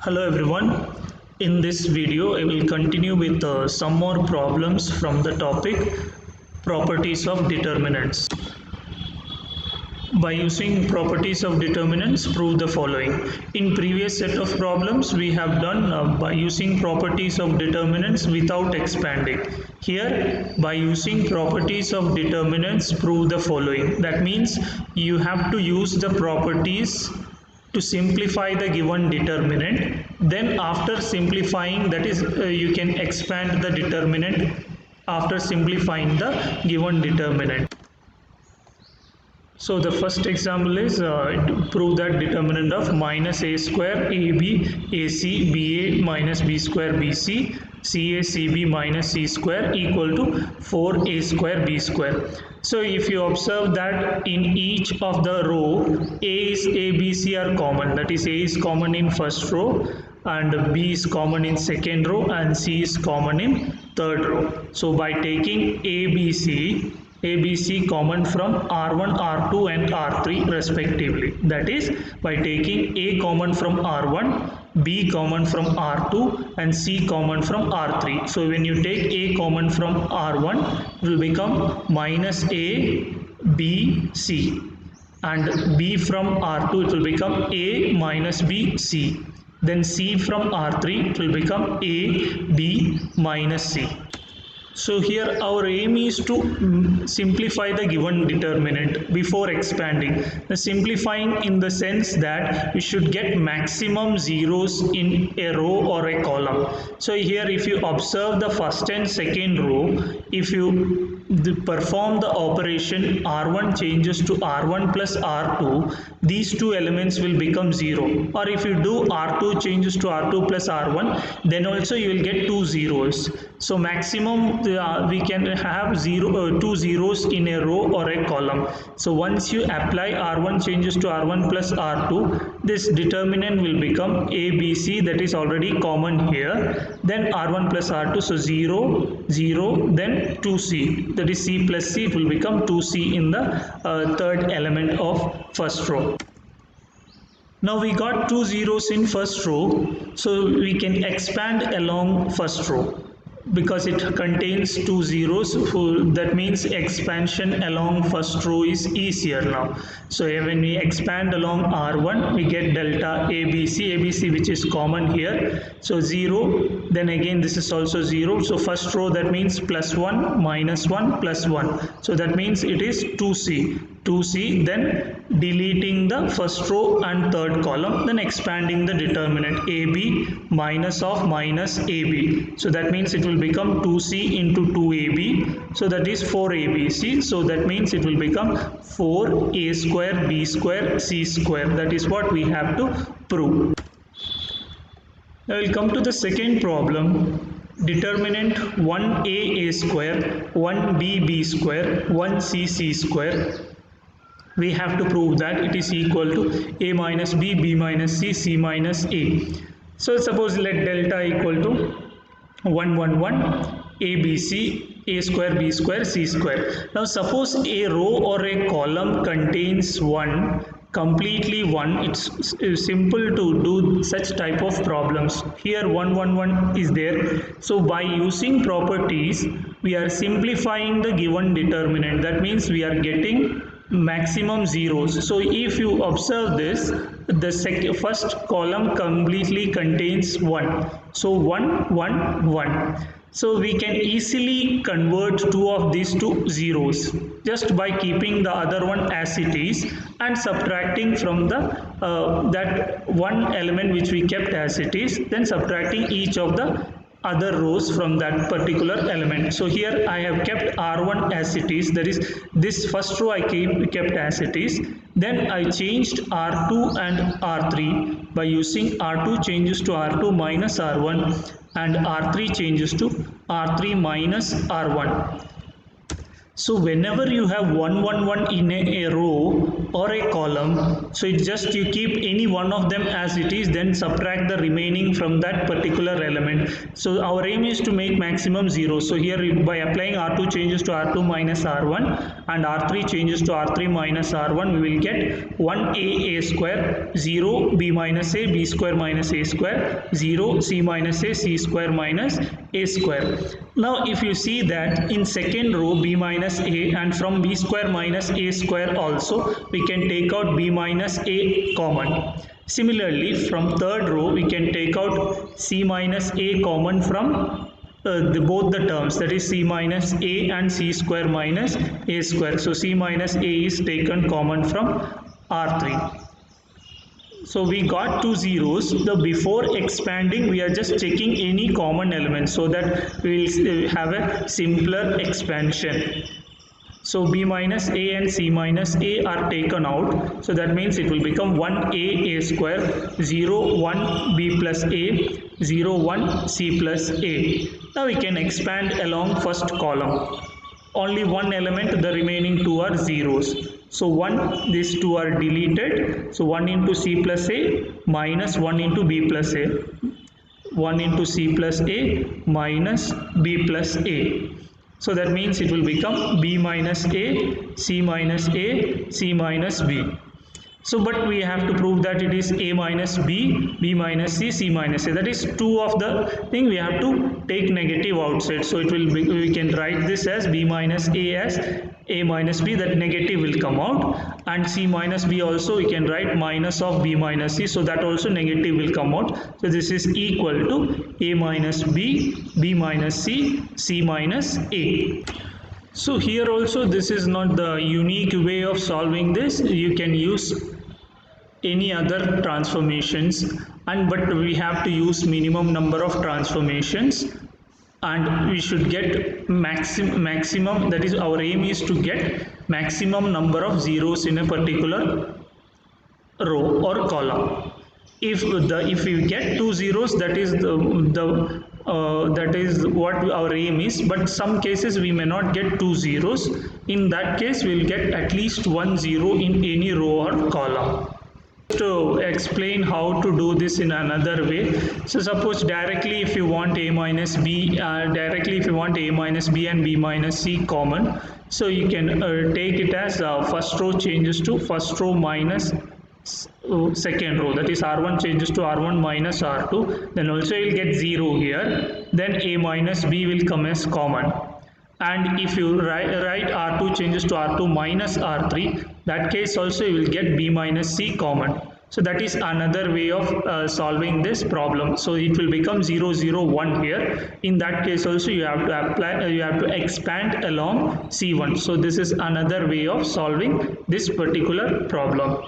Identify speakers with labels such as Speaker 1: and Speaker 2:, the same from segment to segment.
Speaker 1: Hello everyone. In this video, I will continue with some more problems from the topic properties of determinants. By using properties of determinants, prove the following. In previous set of problems, we have done by using properties of determinants without expanding. Here, by using properties of determinants, prove the following. That means you have to use the properties to simplify the given determinant. Then after simplifying, that is you can expand the determinant after simplifying the given determinant. So the first example is prove that determinant of minus a square ab ac ba minus b square bc ca cb minus c square equal to 4a square b square. So if you observe that in each of the row a is a b c are common, that is a is common in first row and b is common in second row and c is common in third row. So by taking ABC common from R1, R2 and R3 respectively. That is by taking A common from R1, B common from R2 and C common from R3. So when you take A common from R1, it will become minus A, B, C. And B from R2, it will become A minus B, C. Then C from R3, it will become A, B minus C. So here our aim is to simplify the given determinant before expanding. The simplifying in the sense that we should get maximum zeros in a row or a column. So here if you observe the first and second row, if you perform the operation R1 changes to R1 plus R2, these two elements will become 0. Or if you do R2 changes to R2 plus R1, then also you will get two zeros. So maximum we can have two zeros in a row or a column. So once you apply R1 changes to R1 plus R2, this determinant will become ABC, that is already common here. Then R1 plus R2, so 0, 0, then 2C, that is C plus C, it will become 2C in the third element of first row. Now we got two zeros in first row, so we can expand along first row. Because it contains two zeros, that means expansion along first row is easier now. So when we expand along R1, we get delta ABC which is common here. So 0, then again this is also 0. So first row, that means plus 1, minus 1, plus 1. So that means it is 2C, then deleting the first row and third column, then expanding the determinant AB minus of minus AB. So that means it will become 2C into 2AB, so that is 4ABC. So that means it will become 4A square B square C square. That is what we have to prove. Now we'll come to the second problem. Determinant 1A square, 1B B square, 1C C square. We have to prove that it is equal to A minus B, B minus C, C minus A. So suppose let delta equal to 1, 1, 1, A, B, C, A square, B square, C square. Now suppose a row or a column contains 1, completely 1, it's simple to do such type of problems. Here 1, 1, 1 is there. So by using properties, we are simplifying the given determinant. That means we are getting maximum zeros. So if you observe this, the first column completely contains 1. So 1, 1, 1. So we can easily convert two of these to zeros just by keeping the other one as it is and subtracting from the that one element which we kept as it is, then subtracting each of the other rows from that particular element. So here I have kept R1 as it is, that is this first row I kept as it is. Then I changed R2 and R3 by using R2 changes to R2 minus R1 and R3 changes to R3 minus R1. So whenever you have 1 1 1 in a row or a column, so it just you keep any one of them as it is, then subtract the remaining from that particular element. So our aim is to make maximum 0. So here by applying R2 changes to R2 minus R1 and R3 changes to R3 minus R1, we will get 1a square, 0 b minus a, b square minus a square, 0 c minus a, c square minus a square. Now if you see that in second row b minus a, and from b square minus a square also we can take out b minus a common. Similarly from third row we can take out c minus a common from both the terms, that is c minus a and c square minus a square. So c minus a is taken common from R3. So we got two zeros. The before expanding we are just checking any common element so that we will have a simpler expansion. So b minus a and c minus a are taken out. So that means it will become 1a square, 0 1 b plus a, 0 1 c plus a. Now we can expand along first column. Only one element, the remaining two are zeros. So 1, these two are deleted. So 1 into c plus a minus 1 into b plus a. 1 into c plus a minus b plus a. So that means it will become b minus a, c minus a, c minus b. So but we have to prove that it is a minus b, b minus c, c minus a. That is two of the thing we have to take negative outside. So it will be, we can write this as b minus a as a minus b, that negative will come out, and c minus b also we can write minus of b minus c, so that also negative will come out. So this is equal to a minus b, b minus c, c minus a. So here also this is not the unique way of solving this. You can use any other transformations, but we have to use minimum number of transformations, and we should get maximum, that is our aim is to get maximum number of zeros in a particular row or column. If we get two zeros, that is that is what our aim is, but some cases we may not get two zeros. In that case we will get at least one zero in any row or column. To explain how to do this in another way, so suppose directly if you want a minus b, directly if you want a minus b and b minus c common, so you can take it as first row changes to first row minus second row, that is r1 changes to r1 minus r2, then also you will get 0 here, then a minus b will come as common. And if you write r2 changes to r2 minus r3, that case also you will get b minus c common. So that is another way of solving this problem. So it will become 0 0 1 here. In that case also you have to apply, you have to expand along c1. So this is another way of solving this particular problem.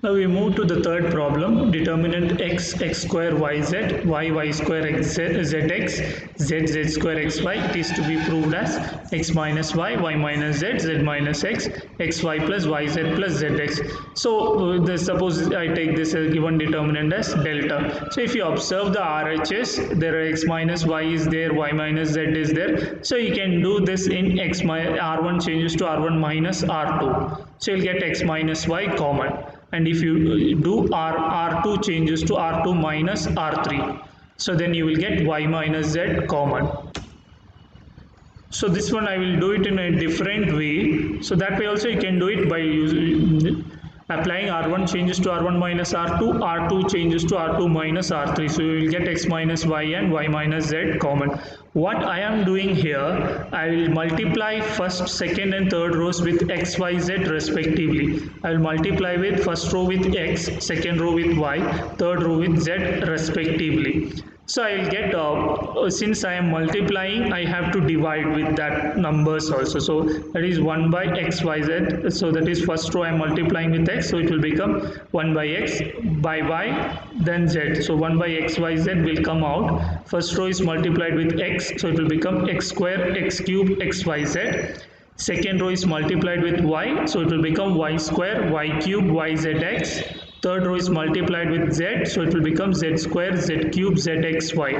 Speaker 1: Now we move to the third problem. Determinant x, x square yz, y square x, zx, z square xy. It is to be proved as x minus y minus z minus x, xy plus yz plus zx. So suppose I take this given determinant as delta. So if you observe the RHS, there are x minus y is there, y minus z is there. So you can do this in x r1 changes to r1 minus r2. So you'll get x minus y common. And if you do r2 changes to r2 minus r3, so then you will get y minus z common. So this one I will do it in a different way. So that way also you can do it by using applying r1 changes to r1 minus r2, r2 changes to r2 minus r3. So you will get x minus y and y minus z common. What I am doing here, I will multiply first, second and third rows with x, y, z respectively. I will multiply with first row with x, second row with y, third row with z respectively. So I will get, since I am multiplying, I have to divide with that numbers also. So that is 1 by x, y, z. So that is first row I am multiplying with x. So it will become 1 by x, by y, then z. So 1 by x, y, z will come out. First row is multiplied with x. So it will become x square, x cube, x, y, z. Second row is multiplied with y. So it will become y square, y cube, y, z, x. third row is multiplied with z, so it will become z square, z cube, zxy.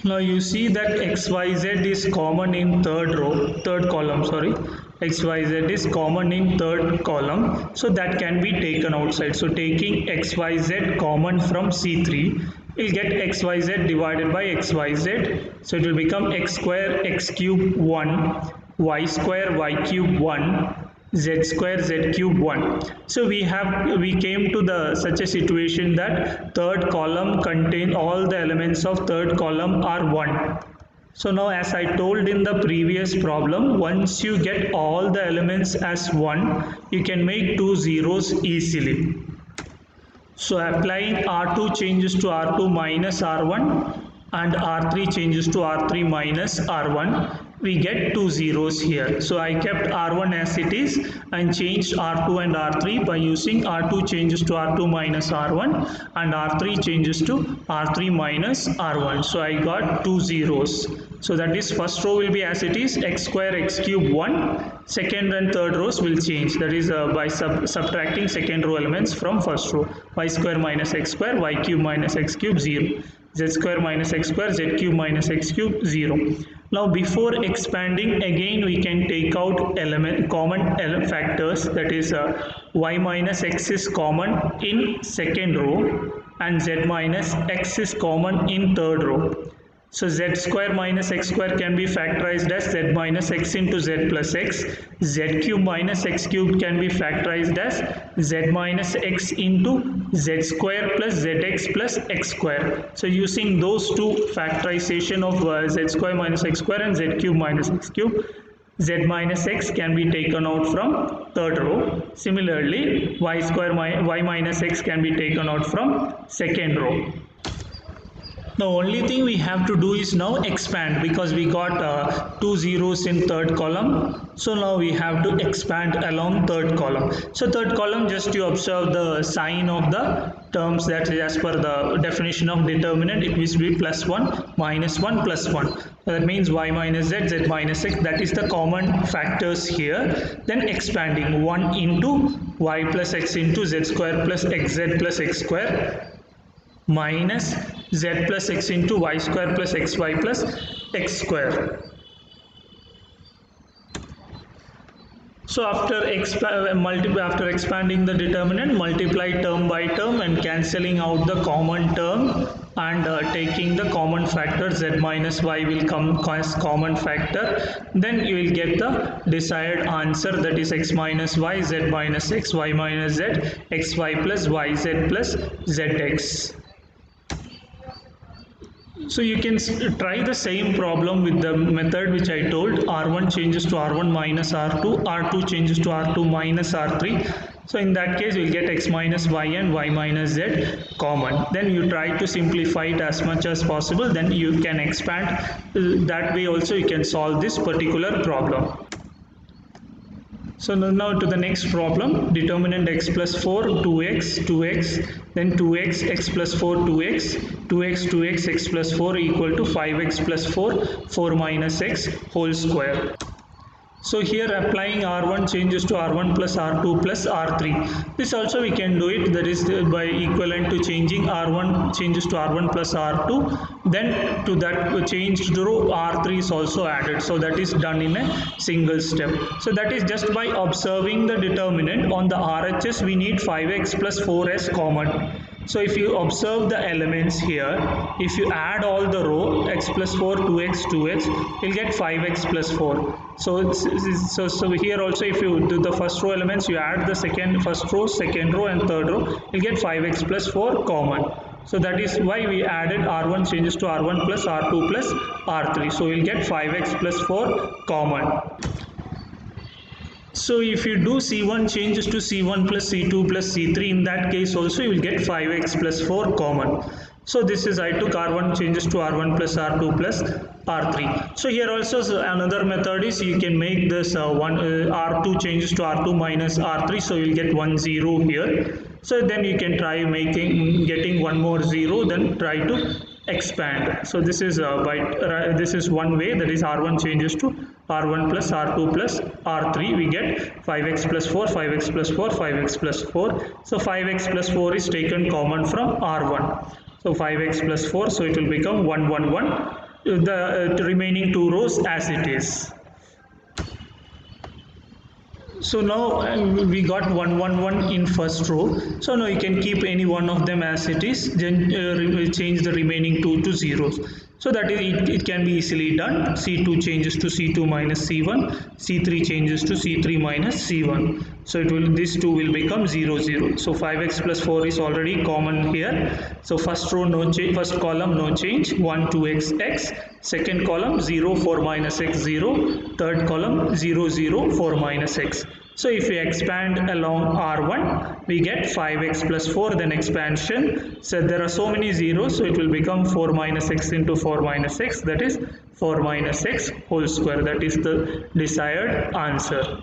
Speaker 1: Now you see that xyz is common in third column, xyz is common in third column, so that can be taken outside. So taking xyz common from C3, we'll get xyz divided by xyz, so it will become x square x cube 1, y square y cube 1, z square z cube 1. So we came to the such a situation that third column contain all the elements of third column are 1. So now, as I told in the previous problem, once you get all the elements as 1, you can make 2 zeros easily. So applying R2 changes to R2 minus R1 and R3 changes to R3 minus R1, we get 2 zeros here. So I kept R1 as it is and changed R2 and R3 by using R2 changes to R2 minus R1 and R3 changes to R3 minus R1. So I got 2 zeros. So that is, first row will be as it is, x square x cube 1. Second and third rows will change. That is by subtracting second row elements from first row. Y square minus x square, y cube minus x cube 0. Z square minus x square, z cube minus x cube 0. Now before expanding, again we can take out common factors, that is y minus x is common in second row and z minus x is common in third row. So z square minus x square can be factorized as z minus x into z plus x. Z cube minus x cube can be factorized as z minus x into z square plus zx plus x square. So using those two factorization of z square minus x square and z cube minus x cube, z minus x can be taken out from third row. Similarly, y minus x can be taken out from second row. The only thing we have to do is now expand, because we got 2 zeros in third column. So now we have to expand along third column. So third column, just you observe the sign of the terms, that is as per the definition of determinant, it will be plus 1, minus 1, plus 1. So that means y minus z, z minus x, that is the common factors here. Then expanding 1 into y plus x into z square plus xz plus x square minus z plus x into y square plus xy plus x square. So after expanding the determinant, multiply term by term and cancelling out the common term and taking the common factor, z minus y will come as common factor. Then you will get the desired answer, that is x minus y, z minus x, y minus z, xy plus yz plus zx. So you can try the same problem with the method which I told. R1 changes to R1 minus R2, R2 changes to R2 minus R3. So in that case, you will get x minus y and y minus z common. Then you try to simplify it as much as possible. Then you can expand. That way also you can solve this particular problem. So now to the next problem, determinant x plus 4, 2x, 2x, then 2x, x plus 4, 2x, 2x, 2x, x plus 4 equal to 5x plus 4, 4 minus x whole square. So here applying R1 changes to R1 plus R2 plus R3. This also we can do it, that is by equivalent to changing R1 changes to R1 plus R2. Then to that change to R3 is also added. So that is done in a single step. So that is just by observing the determinant. On the RHS we need 5x plus 4 as common. So if you observe the elements here, if you add all the row x plus 4, 2x, 2x, you'll get 5x plus 4. So here also if you do the first row elements, you add the first row, second row and third row, you'll get 5x plus 4 common. So that is why we added R1 changes to R1 plus R2 plus R3. So we'll get 5x plus 4 common. So if you do C1 changes to C1 plus C2 plus C3, in that case also you will get 5x plus 4 common. So this is, I took R1 changes to R1 plus R2 plus R3. So here also another method is you can make this R2 changes to R2 minus R3. So you will get 1 0 here. So then you can try getting one more 0, then try to expand. So this is this is one way, that is r1 changes to r1 plus r2 plus r3. We get 5x plus 4, 5x plus 4, 5x plus 4. So 5x plus 4 is taken common from r1. So 5x plus 4, so it will become 1, 1, 1. The remaining two rows as it is. So now we got 1, 1, 1 in first row. So now you can keep any one of them as it is, then change the remaining two to zeros. So that is it can be easily done. C2 changes to C2 minus C1, C3 changes to C3 minus C1. So this 2 will become 0, 0. So 5x plus 4 is already common here. So first row no change, first column no change, 1, 2x, x. Second column 0, 4 minus x, 0. Third column 0, 0, 4 minus x. So if we expand along R1, we get 5x plus 4, then expansion. So there are so many zeros, so it will become 4 minus x into 4 minus x, that is 4 minus x whole square. That is the desired answer.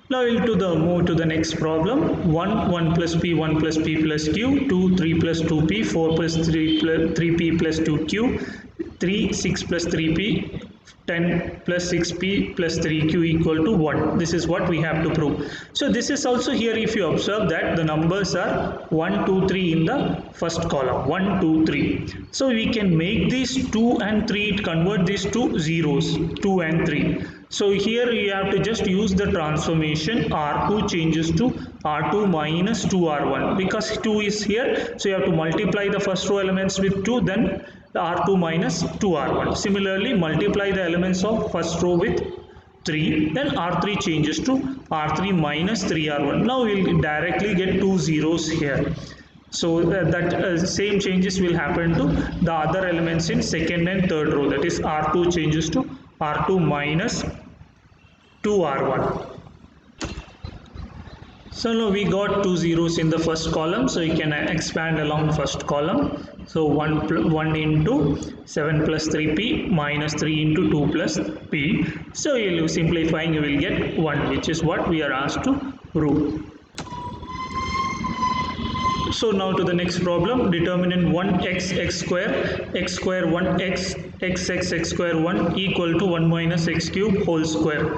Speaker 1: Now we'll move to the next problem. 1, 1 plus p, 1 plus p plus q, 2, 3 plus 2p, 4 plus 3p plus 2q, 3, 6 plus 3p, 10 plus 6p plus 3q equal to 1. This is what we have to prove. So this is also here, if you observe that the numbers are 1, 2, 3 in the first column. 1, 2, 3. So we can make these 2 and 3, convert these to zeros, 2 and 3. So here you have to just use the transformation. R2 changes to R2 minus 2R1, because 2 is here. So you have to multiply the first row elements with 2, then R2 minus 2R1. Similarly, multiply the elements of first row with 3, then R3 changes to R3 minus 3R1. Now we will directly get two zeros here. So that same changes will happen to the other elements in second and third row. That is R2 changes to R2 minus 2R1. So now we got two zeros in the first column, so you can expand along first column. So 1 into 7 plus 3p minus 3 into 2 plus p. So you simplifying, you will get 1, which is what we are asked to prove. So now to the next problem. Determinant 1x x square 1x x square 1 equal to 1 minus x cube whole square.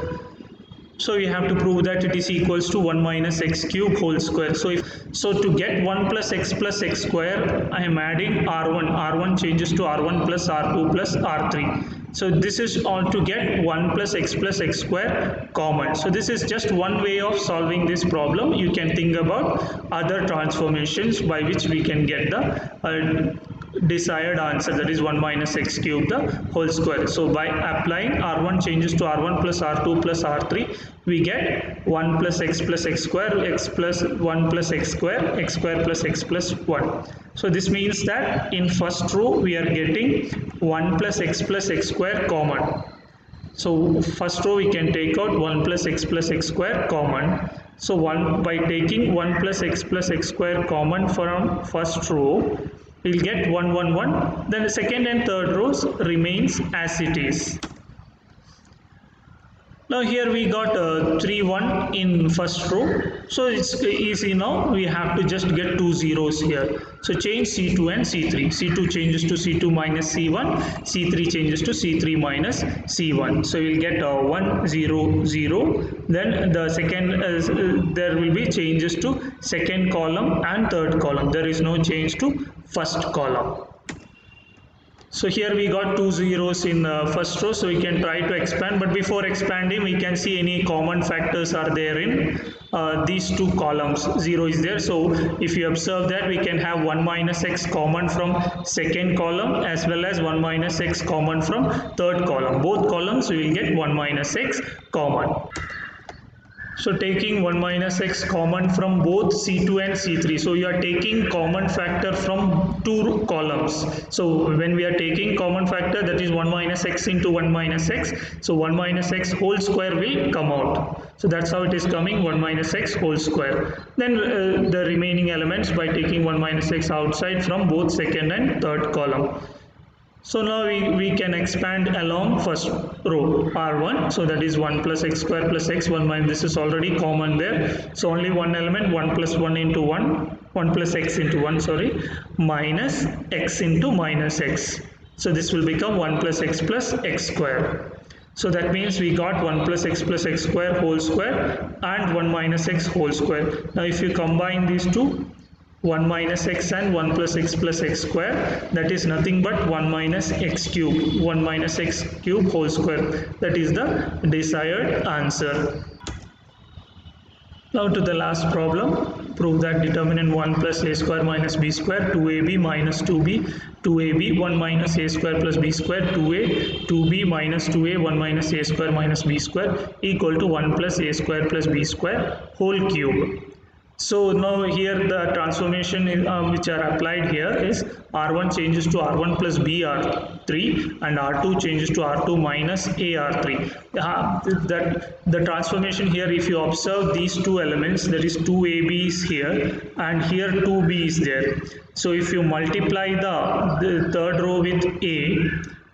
Speaker 1: So we have to prove that it is equals to 1 minus x cube whole square. So to get 1 plus x square, I am adding r1. r1 changes to r1 plus r2 plus r3. So this is all to get 1 plus x square common. So this is just one way of solving this problem. You can think about other transformations by which we can get the desired answer, that is 1 minus x cube the whole square. So by applying r1 changes to r1 plus r2 plus r3, we get 1 plus x square, x plus 1 plus x square plus x plus 1. So this means that in first row we are getting 1 plus x square common. So first row we can take out 1 plus x square common. So by taking 1 plus x square common from first row, we'll get 1, 1, 1. Then the second and third rows remains as it is. Now here we got 3, 1 in first row. So it's easy now. We have to just get two zeros here. So change C2 and C3. C2 changes to C2 minus C1. C3 changes to C3 minus C1. So we'll get 1, 0, 0. Then the second, there will be changes to second column and third column. There is no change to first column. So here we got two zeros in first row, so we can try to expand, but before expanding we can see any common factors are there in these two columns. 0 is there, so if you observe that, we can have 1 minus x common from second column as well as 1 minus x common from third column. Both columns we will get 1 minus x common. So taking 1 minus x common from both C2 and C3. So you are taking common factor from two columns. So when we are taking common factor, that is 1 minus x into 1 minus x. So 1 minus x whole square will come out. So that's how it is coming, 1 minus x whole square. Then the remaining elements by taking 1 minus x outside from both second and third column. So now we can expand along first row R1. So that is 1 plus x square plus x 1 minus, this is already common there. So only one element, 1 plus 1 into 1 1 plus x into 1, sorry, minus x into minus x. So this will become 1 plus x square. So that means we got 1 plus x square whole square and 1 minus x whole square. Now if you combine these two, 1 minus x and 1 plus x square, that is nothing but 1 minus x cube, 1 minus x cube whole square. That is the desired answer. Now to the last problem, prove that determinant 1 plus a square minus b square, 2ab minus 2b, 2ab, 1 minus a square plus b square, 2a, 2b minus 2a, 1 minus a square minus b square equal to 1 plus a square plus b square whole cube. So now here the transformation which are applied here is R1 changes to R1 plus B R3 and R2 changes to R2 minus A R3. That the transformation here, if you observe these two elements, that is 2AB is here and here 2B is there. So if you multiply the third row with A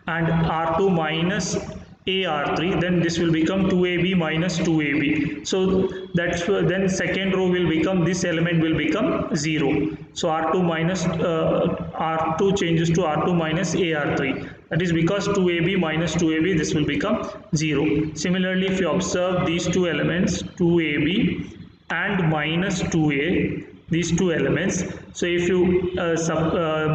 Speaker 1: and R2 minus AR3, then this will become 2AB minus 2AB. So that's then second row will become, this element will become 0. So R2 minus R2 changes to R2 minus AR3. That is because 2AB minus 2AB, this will become 0. Similarly, if you observe these two elements, 2AB and minus 2A, these two elements, so if you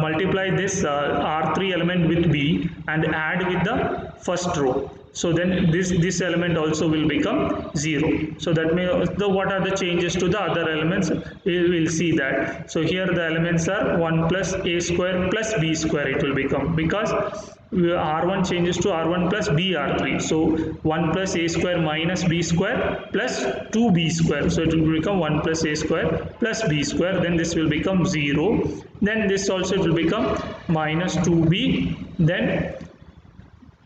Speaker 1: multiply this R3 element with B and add with the first row, so then this element also will become 0. So that means what are the changes to the other elements? We will see that. So here the elements are 1 plus a square plus b square it will become, because R1 changes to R1 plus b R3. So 1 plus a square minus b square plus 2b square. So it will become 1 plus a square plus b square. Then this will become 0. Then this also will become minus 2b. Then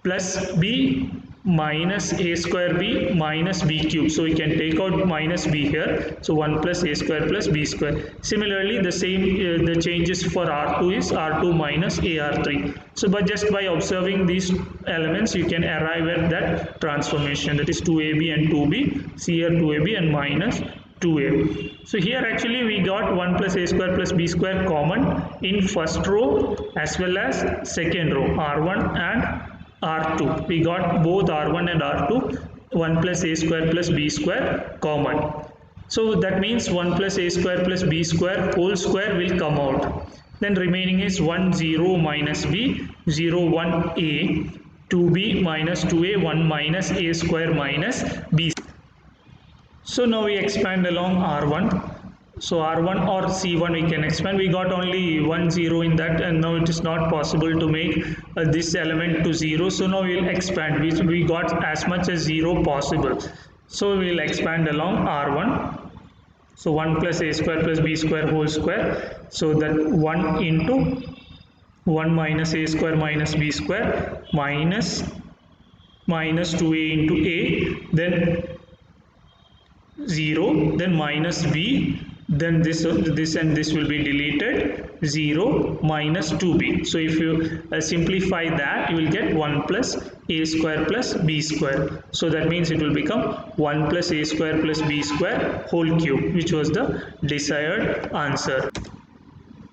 Speaker 1: plus b minus a square b minus b cube. So we can take out minus b here. So 1 plus a square plus b square. Similarly, the same the changes for R2 is R2 minus AR3. So just by observing these elements, you can arrive at that transformation, that is 2ab and 2b. See here 2ab and minus 2a. So here actually we got 1 plus a square plus b square common in first row as well as second row, R1 and R2. We got both R1 and R2, 1 plus a square plus b square common. So that means 1 plus a square plus b square whole square will come out. Then remaining is 1 0 minus b, 0 1 a, 2b minus 2a, 1 minus a square minus b. So now we expand along R1. So R1 or C1 we can expand. We got only 1 0 in that, and now it is not possible to make this element to 0. So now we will expand. We got as much as 0 possible. So we will expand along R1. So 1 plus a square plus b square whole square. So that 1 into 1 minus a square minus b square minus 2a into a, then 0, then minus b, then this and this will be deleted, 0 minus 2b. So if you simplify that, you will get 1 plus a square plus b square. So that means it will become 1 plus a square plus b square whole cube, which was the desired answer.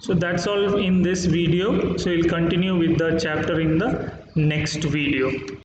Speaker 1: So that's all in this video. So we'll continue with the chapter in the next video.